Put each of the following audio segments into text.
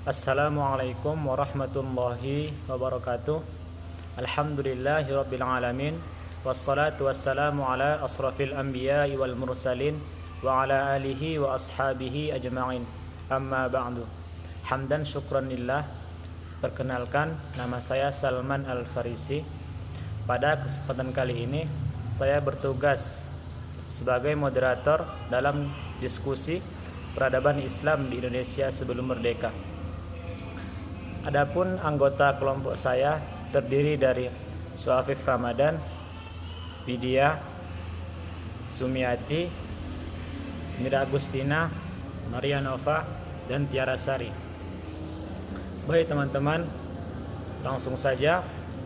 Assalamualaikum warahmatullahi wabarakatuh. Alhamdulillahirabbil alamin. Wassalatu wassalamu ala asrafil anbiya'i wal mursalin wa ala alihi wa ashabihi ajma'in. Amma ba'du. Hamdan syukran lillah. Perkenalkan, nama saya Salman Al-Farisi. Pada kesempatan kali ini saya bertugas sebagai moderator dalam diskusi peradaban Islam di Indonesia sebelum merdeka. Adapun anggota kelompok saya terdiri dari Suafif Ramadan, Widya, Sumiati, Mira Agustina, Maria Nova, dan Tiara Sari. Baik teman-teman, langsung saja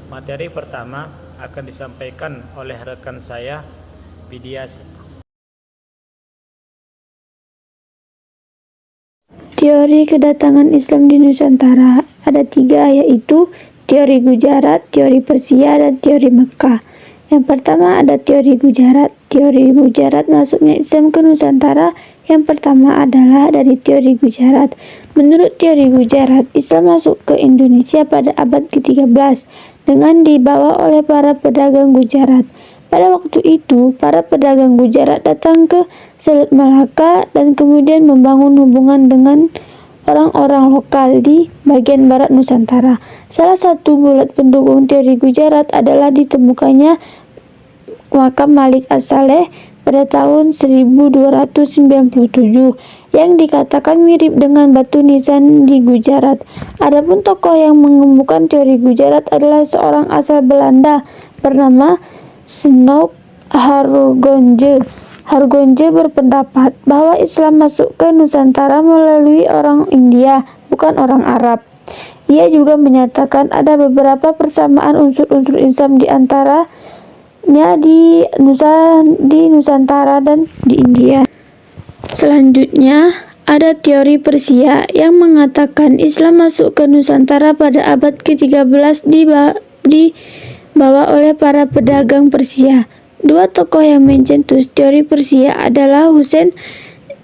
materi pertama akan disampaikan oleh rekan saya, Widya. Teori kedatangan Islam di Nusantara ada 3, yaitu teori Gujarat, teori Persia, dan teori Mekah. Yang pertama ada teori Gujarat. Teori Gujarat masuknya Islam ke Nusantara yang pertama adalah dari teori Gujarat. Menurut teori Gujarat, Islam masuk ke Indonesia pada abad ke-13 dengan dibawa oleh para pedagang Gujarat. Pada waktu itu, para pedagang Gujarat datang ke Selat Malaka dan kemudian membangun hubungan dengan orang-orang lokal di bagian barat Nusantara. Salah satu bulat pendukung teori Gujarat adalah ditemukannya makam Malik As-Saleh pada tahun 1297 yang dikatakan mirip dengan batu nisan di Gujarat. Adapun tokoh yang mengemukakan teori Gujarat adalah seorang asal Belanda bernama Snoek Hargonje. Hargonje berpendapat bahwa Islam masuk ke Nusantara melalui orang India, bukan orang Arab. Ia juga menyatakan ada beberapa persamaan unsur-unsur Islam di antaranya di Nusantara dan di India. Selanjutnya, ada teori Persia yang mengatakan Islam masuk ke Nusantara pada abad ke-13 dibawa oleh para pedagang Persia. Dua tokoh yang mencetus teori Persia adalah Husain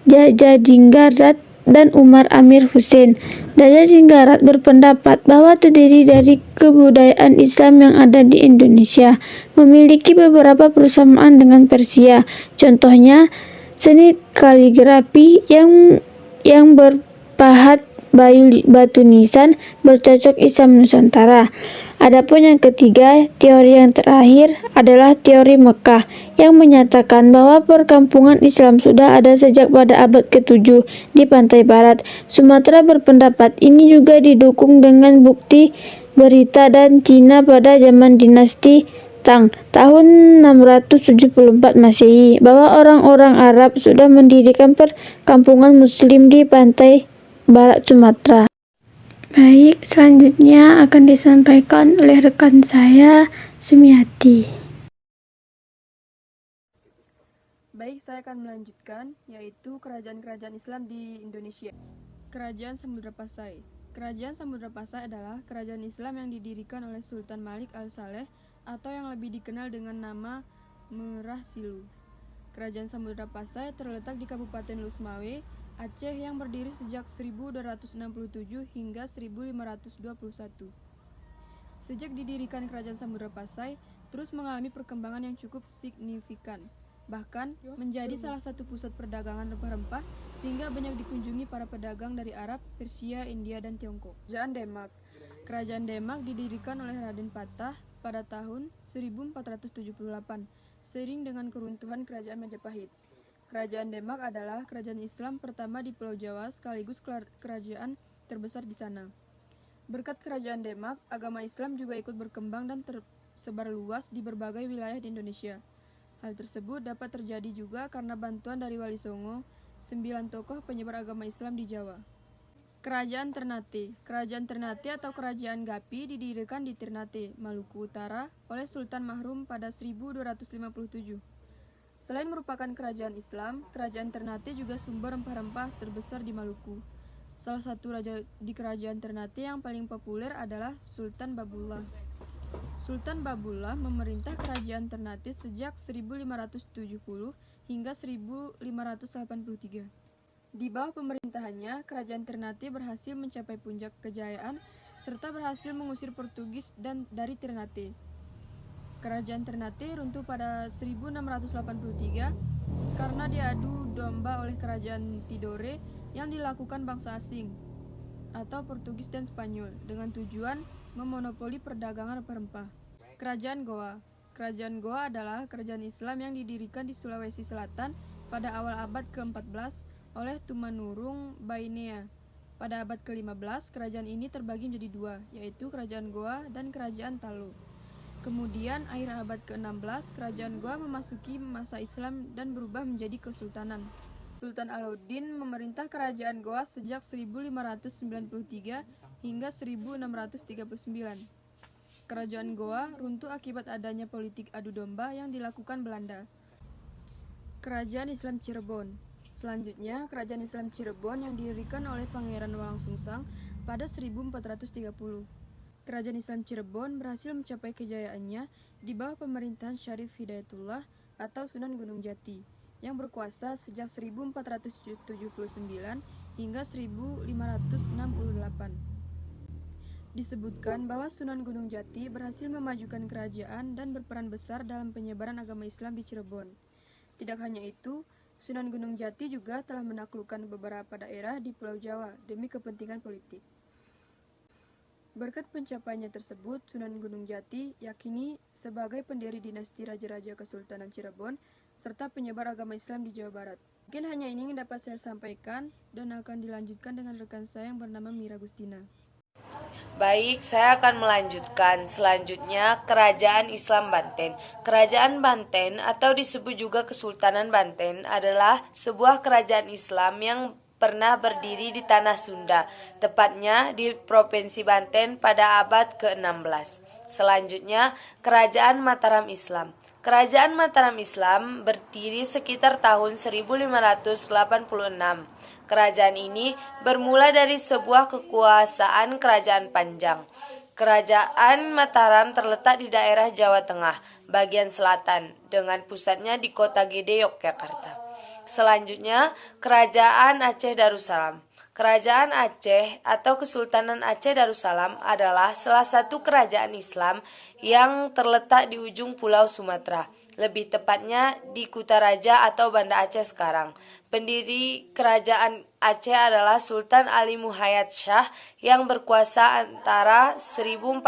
Jajadinggarat dan Umar Amir Husain. Jajadinggarat berpendapat bahwa terdiri dari kebudayaan Islam yang ada di Indonesia memiliki beberapa persamaan dengan Persia. Contohnya, seni kaligrafi yang berpahat batu nisan bercocok Islam Nusantara. Adapun yang ketiga, teori yang terakhir adalah teori Mekah yang menyatakan bahwa perkampungan Islam sudah ada sejak pada abad ke-7 di pantai barat. Sumatera berpendapat ini juga didukung dengan bukti berita dan Cina pada zaman dinasti Tang tahun 674 Masehi bahwa orang-orang Arab sudah mendirikan perkampungan Muslim di pantai barat Sumatera. Baik, selanjutnya akan disampaikan oleh rekan saya, Sumiati. Baik, saya akan melanjutkan, yaitu kerajaan-kerajaan Islam di Indonesia. Kerajaan Samudra Pasai. Kerajaan Samudra Pasai adalah kerajaan Islam yang didirikan oleh Sultan Malik Al-Saleh atau yang lebih dikenal dengan nama Merah Silu. Kerajaan Samudra Pasai terletak di Kabupaten Lusmawe, Aceh yang berdiri sejak 1267 hingga 1521. Sejak didirikan Kerajaan Samudra Pasai, terus mengalami perkembangan yang cukup signifikan. Bahkan menjadi salah satu pusat perdagangan rempah-rempah sehingga banyak dikunjungi para pedagang dari Arab, Persia, India, dan Tiongkok. Kerajaan Demak. Kerajaan Demak didirikan oleh Raden Patah pada tahun 1478, seiring dengan keruntuhan Kerajaan Majapahit. Kerajaan Demak adalah kerajaan Islam pertama di Pulau Jawa sekaligus kerajaan terbesar di sana. Berkat kerajaan Demak, agama Islam juga ikut berkembang dan tersebar luas di berbagai wilayah di Indonesia. Hal tersebut dapat terjadi juga karena bantuan dari Wali Songo, 9 tokoh penyebar agama Islam di Jawa. Kerajaan Ternate. Kerajaan Ternate atau Kerajaan Gapi didirikan di Ternate, Maluku Utara oleh Sultan Mahrum pada 1257. Selain merupakan kerajaan Islam, Kerajaan Ternate juga sumber rempah-rempah terbesar di Maluku. Salah satu raja di Kerajaan Ternate yang paling populer adalah Sultan Babullah. Sultan Babullah memerintah Kerajaan Ternate sejak 1570 hingga 1583. Di bawah pemerintahannya, kerajaan Ternate berhasil mencapai puncak kejayaan serta berhasil mengusir Portugis dari Ternate. Kerajaan Ternate runtuh pada 1683 karena diadu domba oleh kerajaan Tidore yang dilakukan bangsa asing atau Portugis dan Spanyol dengan tujuan memonopoli perdagangan rempah. Kerajaan Goa. Kerajaan Goa adalah kerajaan Islam yang didirikan di Sulawesi Selatan pada awal abad ke-14 oleh Tumanurung Bainea. Pada abad ke-15, kerajaan ini terbagi menjadi dua, yaitu Kerajaan Goa dan Kerajaan Talo. Kemudian, akhir abad ke-16, Kerajaan Goa memasuki masa Islam dan berubah menjadi kesultanan. Sultan Alauddin memerintah Kerajaan Goa sejak 1593 hingga 1639. Kerajaan Goa runtuh akibat adanya politik adu domba yang dilakukan Belanda. Kerajaan Islam Cirebon. Selanjutnya, Kerajaan Islam Cirebon yang didirikan oleh Pangeran Walangsungsang pada 1430. Kerajaan Islam Cirebon berhasil mencapai kejayaannya di bawah pemerintahan Syarif Hidayatullah atau Sunan Gunung Jati yang berkuasa sejak 1479 hingga 1568. Disebutkan bahwa Sunan Gunung Jati berhasil memajukan kerajaan dan berperan besar dalam penyebaran agama Islam di Cirebon. Tidak hanya itu, Sunan Gunung Jati juga telah menaklukkan beberapa daerah di Pulau Jawa demi kepentingan politik. Berkat pencapaiannya tersebut, Sunan Gunung Jati yakini sebagai pendiri dinasti Raja-Raja Kesultanan Cirebon serta penyebar agama Islam di Jawa Barat. Mungkin hanya ini yang dapat saya sampaikan dan akan dilanjutkan dengan rekan saya yang bernama Mira Gustina. Baik, saya akan melanjutkan. Selanjutnya, Kerajaan Islam Banten. Kerajaan Banten atau disebut juga Kesultanan Banten adalah sebuah kerajaan Islam yang pernah berdiri di tanah Sunda, tepatnya di Provinsi Banten pada abad ke-16. Selanjutnya, Kerajaan Mataram Islam. Kerajaan Mataram Islam berdiri sekitar tahun 1586. Kerajaan ini bermula dari sebuah kekuasaan kerajaan panjang. Kerajaan Mataram terletak di daerah Jawa Tengah, bagian selatan, dengan pusatnya di Kota Gede, Yogyakarta. Selanjutnya, Kerajaan Aceh Darussalam. Kerajaan Aceh atau Kesultanan Aceh Darussalam adalah salah satu kerajaan Islam yang terletak di ujung Pulau Sumatera, lebih tepatnya di Kutaraja atau Banda Aceh sekarang. Pendiri Kerajaan Aceh adalah Sultan Ali Muhayyad Shah yang berkuasa antara 1496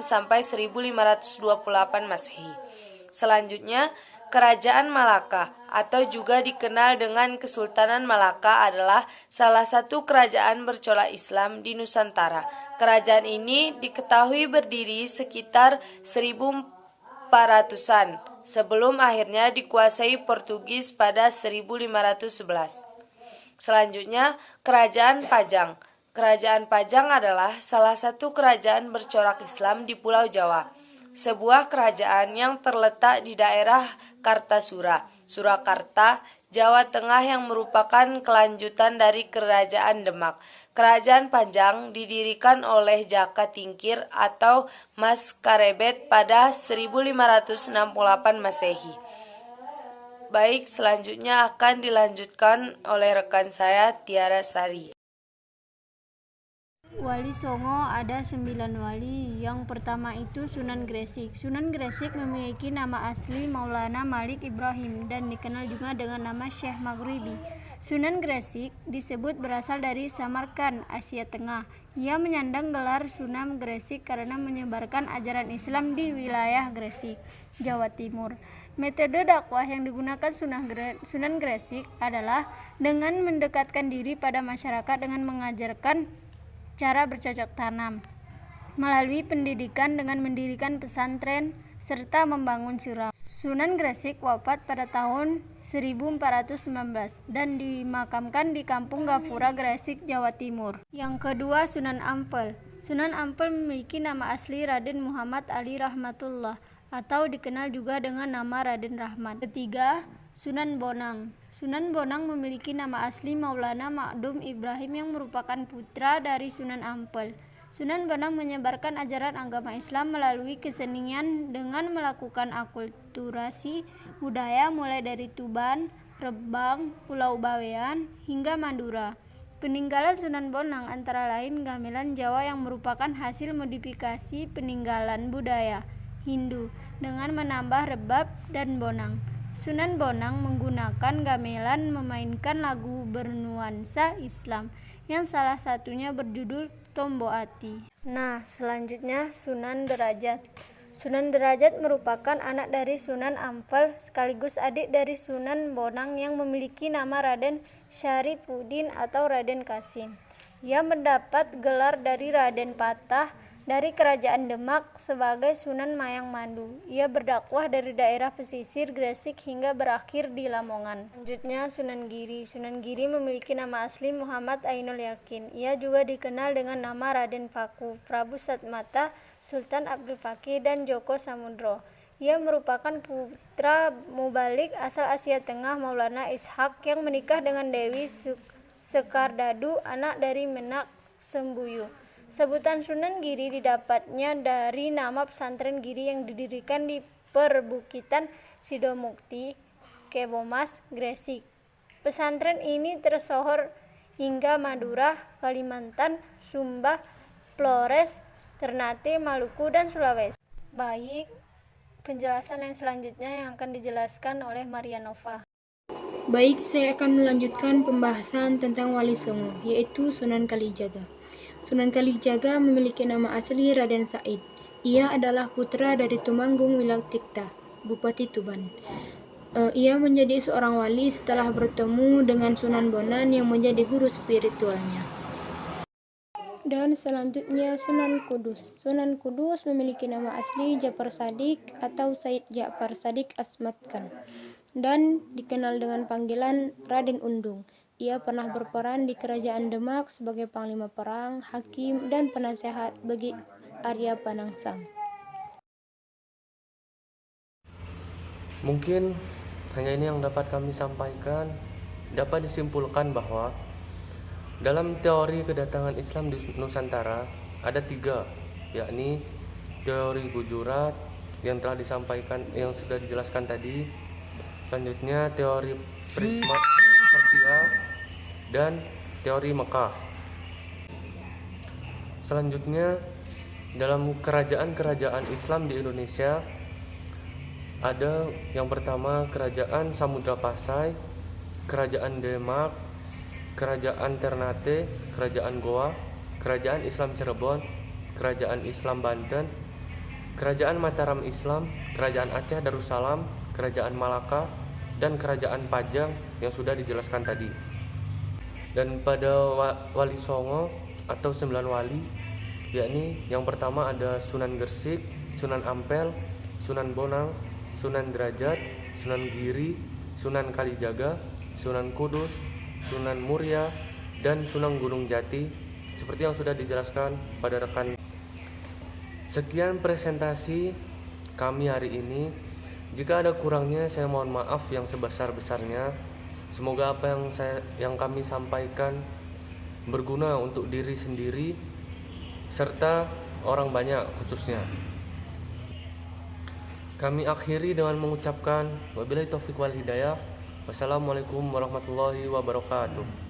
sampai 1528 Masehi. Selanjutnya, Kerajaan Malaka atau juga dikenal dengan Kesultanan Malaka adalah salah satu kerajaan bercorak Islam di Nusantara. Kerajaan ini diketahui berdiri sekitar 1400-an sebelum akhirnya dikuasai Portugis pada 1511. Selanjutnya, Kerajaan Pajang. Kerajaan Pajang adalah salah satu kerajaan bercorak Islam di Pulau Jawa. Sebuah kerajaan yang terletak di daerah Kartasura, Surakarta, Jawa Tengah yang merupakan kelanjutan dari Kerajaan Demak. Kerajaan Pajang didirikan oleh Jaka Tingkir atau Mas Karebet pada 1568 Masehi. Baik, selanjutnya akan dilanjutkan oleh rekan saya Tiara Sari. Wali Songo ada 9 wali. Yang pertama itu Sunan Gresik. Sunan Gresik memiliki nama asli Maulana Malik Ibrahim dan dikenal juga dengan nama Syekh Maghribi. Sunan Gresik disebut berasal dari Samarkand, Asia Tengah. Ia menyandang gelar Sunan Gresik karena menyebarkan ajaran Islam di wilayah Gresik, Jawa Timur. Metode dakwah yang digunakan Sunan Gresik adalah dengan mendekatkan diri pada masyarakat dengan mengajarkan cara bercocok tanam, melalui pendidikan dengan mendirikan pesantren, serta membangun surau. Sunan Gresik wafat pada tahun 1419 dan dimakamkan di Kampung Gapura, Gresik, Jawa Timur. Yang kedua, Sunan Ampel. Sunan Ampel memiliki nama asli Raden Muhammad Ali Rahmatullah atau dikenal juga dengan nama Raden Rahmat. Ketiga, Sunan Bonang. Sunan Bonang memiliki nama asli Maulana Ma'dum Ibrahim yang merupakan putra dari Sunan Ampel. Sunan Bonang menyebarkan ajaran agama Islam melalui kesenian dengan melakukan akulturasi budaya mulai dari Tuban, Rembang, Pulau Bawean, hingga Madura. Peninggalan Sunan Bonang antara lain gamelan Jawa yang merupakan hasil modifikasi peninggalan budaya Hindu dengan menambah rebab dan bonang. Sunan Bonang menggunakan gamelan memainkan lagu bernuansa Islam yang salah satunya berjudul Tombo Ati. Nah, selanjutnya Sunan Derajat. Sunan Derajat merupakan anak dari Sunan Ampel sekaligus adik dari Sunan Bonang yang memiliki nama Raden Syarifuddin atau Raden Kasim. Ia mendapat gelar dari Raden Patah dari Kerajaan Demak sebagai Sunan Mayang Mandu. Ia berdakwah dari daerah pesisir Gresik hingga berakhir di Lamongan. Selanjutnya Sunan Giri. Sunan Giri memiliki nama asli Muhammad Ainul Yakin. Ia juga dikenal dengan nama Raden Paku, Prabu Satmata, Sultan Abdul Fakih, dan Joko Samudro. Ia merupakan putra mubalik asal Asia Tengah Maulana Ishak yang menikah dengan Dewi Sekardadu, anak dari Menak Sembuyu. Sebutan Sunan Giri didapatnya dari nama pesantren Giri yang didirikan di perbukitan Sidomukti, Kebomas, Gresik. Pesantren ini tersohor hingga Madura, Kalimantan, Sumba, Flores, Ternate, Maluku, dan Sulawesi. Baik, penjelasan yang selanjutnya yang akan dijelaskan oleh Maria Nova. Baik, saya akan melanjutkan pembahasan tentang Wali Songo, yaitu Sunan Kalijaga. Sunan Kalijaga memiliki nama asli Raden Said. Ia adalah putra dari Tumanggung Wilaktikta, Bupati Tuban. Ia menjadi seorang wali setelah bertemu dengan Sunan Bonang yang menjadi guru spiritualnya. Dan selanjutnya Sunan Kudus. Sunan Kudus memiliki nama asli Ja'far Shadiq atau Said Ja'far Shadiq Asmat Khan dan dikenal dengan panggilan Raden Undung. Ia pernah berperan di Kerajaan Demak sebagai panglima perang, hakim, dan penasehat bagi Arya Panangsang. Mungkin hanya ini yang dapat kami sampaikan. Dapat disimpulkan bahwa dalam teori kedatangan Islam di Nusantara ada 3, yakni teori Gujurat yang telah disampaikan, yang sudah dijelaskan tadi. Selanjutnya teori Persia dan teori Mekah. Selanjutnya dalam kerajaan-kerajaan Islam di Indonesia ada yang pertama Kerajaan Samudra Pasai, Kerajaan Demak, Kerajaan Ternate, Kerajaan Goa, Kerajaan Islam Cirebon, Kerajaan Islam Banten, Kerajaan Mataram Islam, Kerajaan Aceh Darussalam, Kerajaan Malaka, dan Kerajaan Pajang yang sudah dijelaskan tadi. Dan pada Wali Songo atau 9 wali, yakni yang pertama ada Sunan Gresik, Sunan Ampel, Sunan Bonang, Sunan Derajat, Sunan Giri, Sunan Kalijaga, Sunan Kudus, Sunan Muria, dan Sunan Gunung Jati, seperti yang sudah dijelaskan pada rekan. Sekian presentasi kami hari ini. Jika ada kurangnya, saya mohon maaf yang sebesar-besarnya. Semoga apa yang kami sampaikan berguna untuk diri sendiri serta orang banyak khususnya. Kami akhiri dengan mengucapkan wabillahi taufiq wal hidayah. Wassalamualaikum warahmatullahi wabarakatuh.